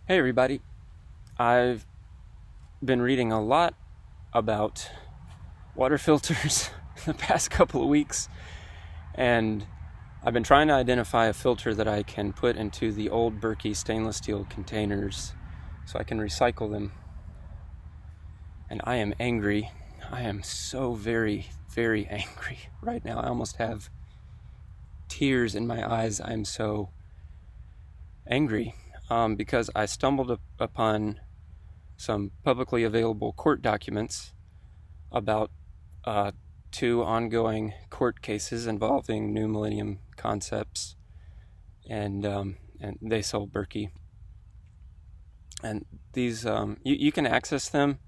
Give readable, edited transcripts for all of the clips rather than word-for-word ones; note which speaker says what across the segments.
Speaker 1: Hey everybody, I've been reading a lot about water filters the past couple of weeks, and I've been trying to identify a filter that I can put into the old Berkey stainless steel containers so I can recycle them. And I am angry. I am so very, very angry right now. I almost have tears in my eyes. I'm so angry. Because I stumbled upon some publicly available court documents about two ongoing court cases involving New Millennium Concepts, and they sold Berkey. And these you can access them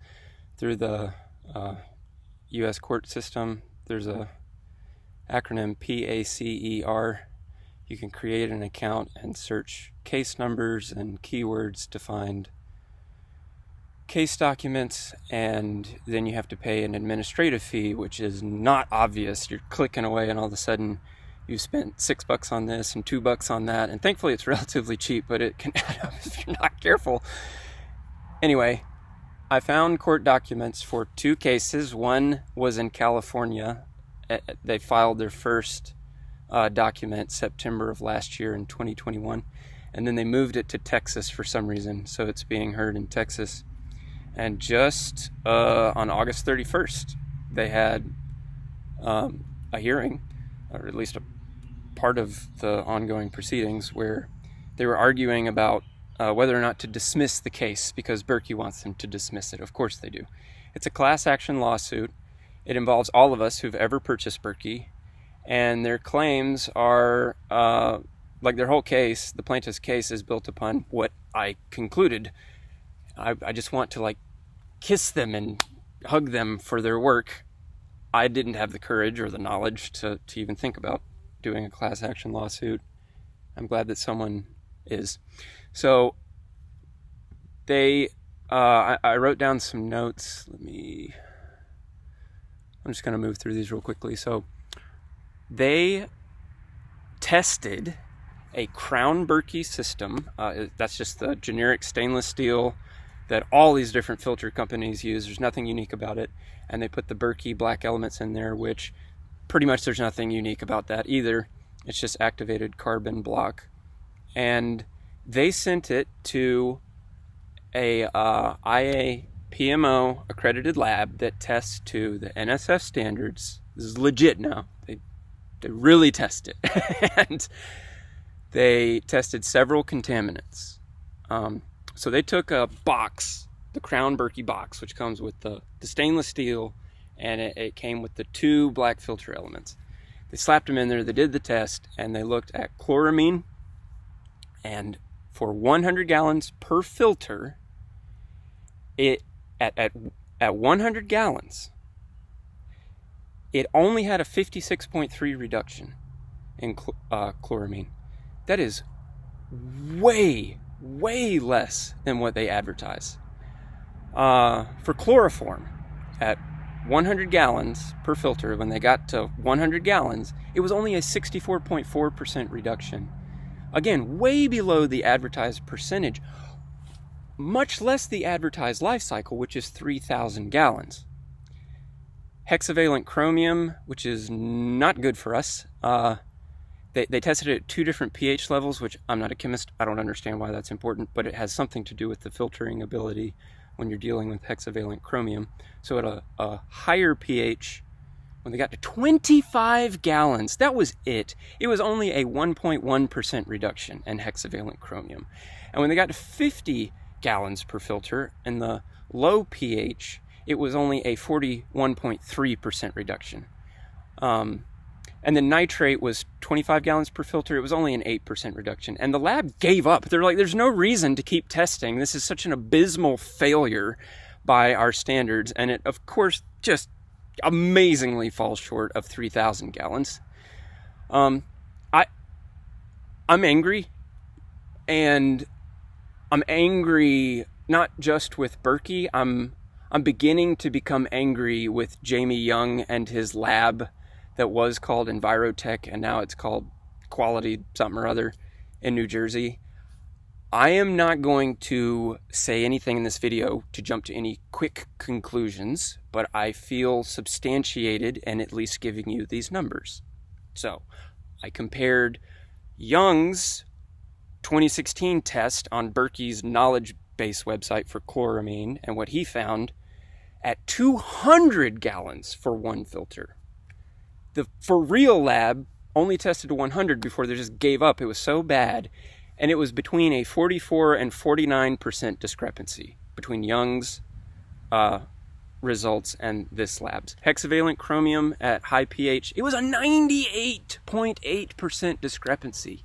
Speaker 1: through the U.S. court system. There's a acronym PACER. You can create an account and search case numbers and keywords to find case documents, and then you have to pay an administrative fee, which is not obvious. You're clicking away and all of a sudden you've spent $6 on this and $2 on that, and thankfully it's relatively cheap, but it can add up if you're not careful. Anyway, I found court documents for two cases. One was in California. They filed their first document September of last year in 2021, and then they moved it to Texas for some reason, so it's being heard in Texas. And just on August 31st, they had a hearing, or at least a part of the ongoing proceedings, where they were arguing about whether or not to dismiss the case, because Berkey wants them to dismiss it. Of course they do. It's a class action lawsuit. It involves all of us who've ever purchased Berkey. And their claims are, like their whole case, the plaintiff's case is built upon what I concluded. I just want to kiss them and hug them for their work. I didn't have the courage or the knowledge to even think about doing a class action lawsuit. I'm glad that someone is. So I wrote down some notes. I'm just going to move through these real quickly. So they tested a Crown Berkey system. That's just the generic stainless steel that all these different filter companies use. There's nothing unique about it. And they put the Berkey black elements in there, which pretty much there's nothing unique about that either. It's just activated carbon block. And they sent it to a IAPMO accredited lab that tests to the NSF standards. This is legit now. They really test it. And they tested several contaminants. So they took a box, the Crown Berkey box, which comes with the stainless steel, and it came with the two black filter elements. They slapped them in there, they did the test, and they looked at chloramine. And for 100 gallons per filter, at 100 gallons, it only had a 56.3 reduction in chloramine. That is way, way less than what they advertise. For chloroform, at 100 gallons per filter, when they got to 100 gallons, it was only a 64.4% reduction. Again, way below the advertised percentage, much less the advertised life cycle, which is 3,000 gallons. Hexavalent chromium, which is not good for us. They tested it at two different pH levels, which I'm not a chemist. I don't understand why that's important, but it has something to do with the filtering ability when you're dealing with hexavalent chromium. So at a higher pH, when they got to 25 gallons, that was it. It was only a 1.1% reduction in hexavalent chromium. And when they got to 50 gallons per filter in the low pH, it was only a 41.3% reduction. And the nitrate was 25 gallons per filter. It was only an 8% reduction. And the lab gave up. They're like, there's no reason to keep testing. This is such an abysmal failure by our standards. And it, of course, just amazingly falls short of 3,000 gallons. I'm angry. And I'm angry not just with Berkey. I'm beginning to become angry with Jaime Young and his lab that was called Envirotech, and now it's called Quality something or other in New Jersey. I am not going to say anything in this video to jump to any quick conclusions, but I feel substantiated in at least giving you these numbers. So I compared Young's 2016 test on Berkey's knowledge base website for chloramine and what he found at 200 gallons for one filter. The for real lab only tested to 100 before they just gave up. It was so bad. And it was between a 44 and 49% discrepancy between Young's results and this lab's. Hexavalent chromium at high pH, it was a 98.8% discrepancy.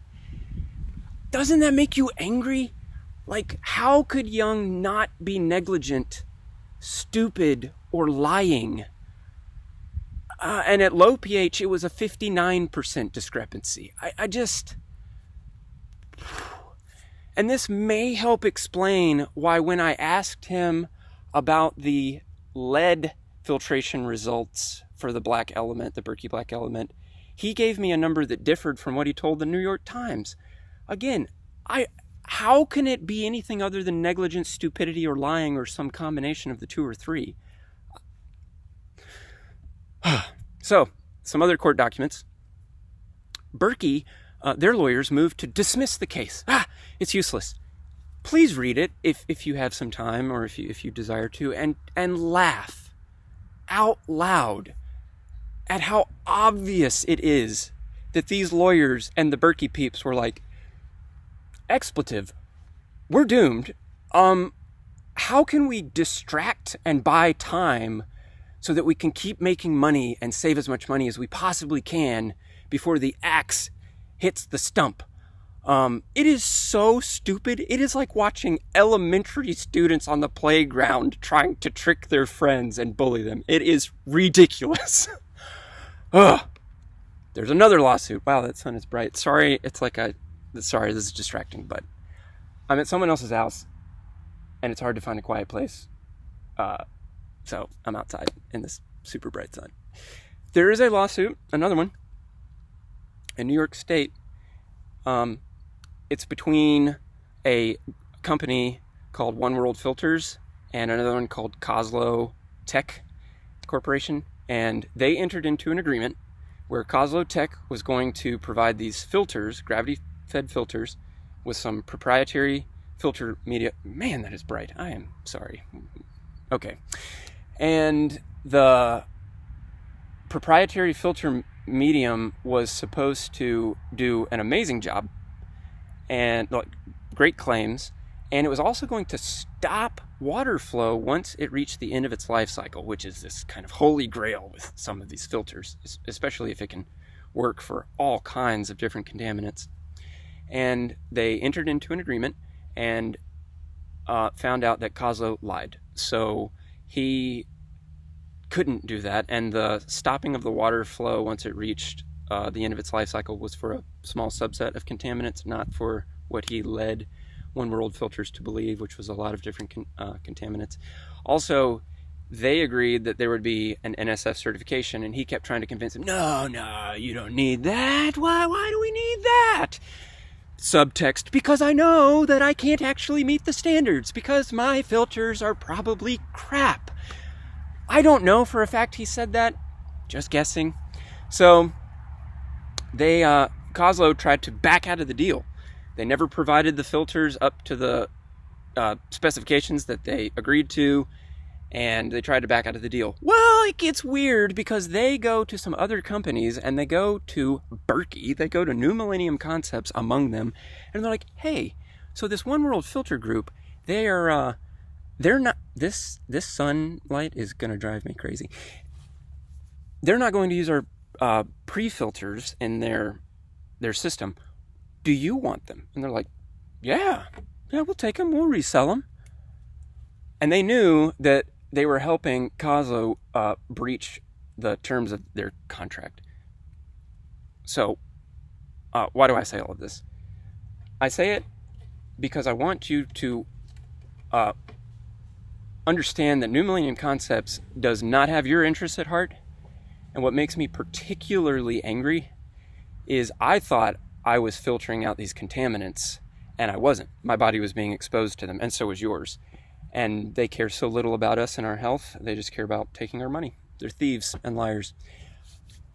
Speaker 1: Doesn't that make you angry? Like, how could Young not be negligent, stupid, or lying? And at low pH, it was a 59% discrepancy. I just... And this may help explain why when I asked him about the lead filtration results for the black element, the Berkey black element, he gave me a number that differed from what he told the New York Times. Again, how can it be anything other than negligence, stupidity, or lying, or some combination of the two or three? So, some other court documents. Berkey, their lawyers moved to dismiss the case. It's useless. Please read it if you have some time or if you desire to, and laugh out loud at how obvious it is that these lawyers and the Berkey peeps were like, expletive, we're doomed. How can we distract and buy time so that we can keep making money and save as much money as we possibly can before the axe hits the stump? It is so stupid. It is like watching elementary students on the playground trying to trick their friends and bully them. It is ridiculous. There's another lawsuit. Wow, that sun is bright. Sorry, sorry, this is distracting, but I'm at someone else's house and it's hard to find a quiet place. So I'm outside in this super bright sun. There is a lawsuit, another one, in New York State. It's between a company called One World Filters and another one called Kozlo Tech Corporation. And they entered into an agreement where Kozlo Tech was going to provide these filters, gravity-fed filters, with some proprietary filter media. Man, that is bright. I am sorry. Okay. And the proprietary filter medium was supposed to do an amazing job and great claims, and it was also going to stop water flow once it reached the end of its life cycle, which is this kind of holy grail with some of these filters, especially if it can work for all kinds of different contaminants. And they entered into an agreement and found out that Kozlo lied. So he couldn't do that, and the stopping of the water flow once it reached the end of its life cycle was for a small subset of contaminants, not for what he led One World Filters to believe, which was a lot of different contaminants. Also, they agreed that there would be an NSF certification, and he kept trying to convince him, no, you don't need that. Why do we need that? Subtext, because I know that I can't actually meet the standards, because my filters are probably crap. I don't know for a fact he said that, just guessing. So they, Kozlo tried to back out of the deal. They never provided the filters up to the specifications that they agreed to, and they tried to back out of the deal. Well, it gets weird because they go to some other companies, and they go to Berkey, they go to New Millennium Concepts among them, and they're like, hey, so this One World Filter group, they're not, this sunlight is going to drive me crazy. They're not going to use our pre-filters in their system. Do you want them? And they're like, yeah, we'll take them. We'll resell them. And they knew that they were helping Kozlo breach the terms of their contract. So why do I say all of this? I say it because I want you to understand that New Millennium Concepts does not have your interests at heart. And what makes me particularly angry is I thought I was filtering out these contaminants And I wasn't. My body was being exposed to them, and so was yours. And they care so little about us and our health. They just care about taking our money. They're thieves and liars.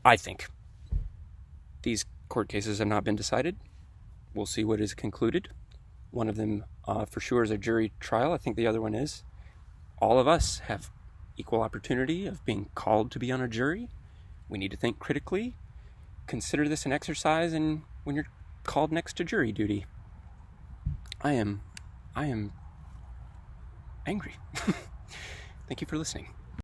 Speaker 1: I think. These court cases have not been decided. We'll see what is concluded. One of them for sure is a jury trial. I think the other one is. All of us have equal opportunity of being called to be on a jury. We need to think critically. Consider this an exercise in when you're called next to jury duty. I am angry. Thank you for listening.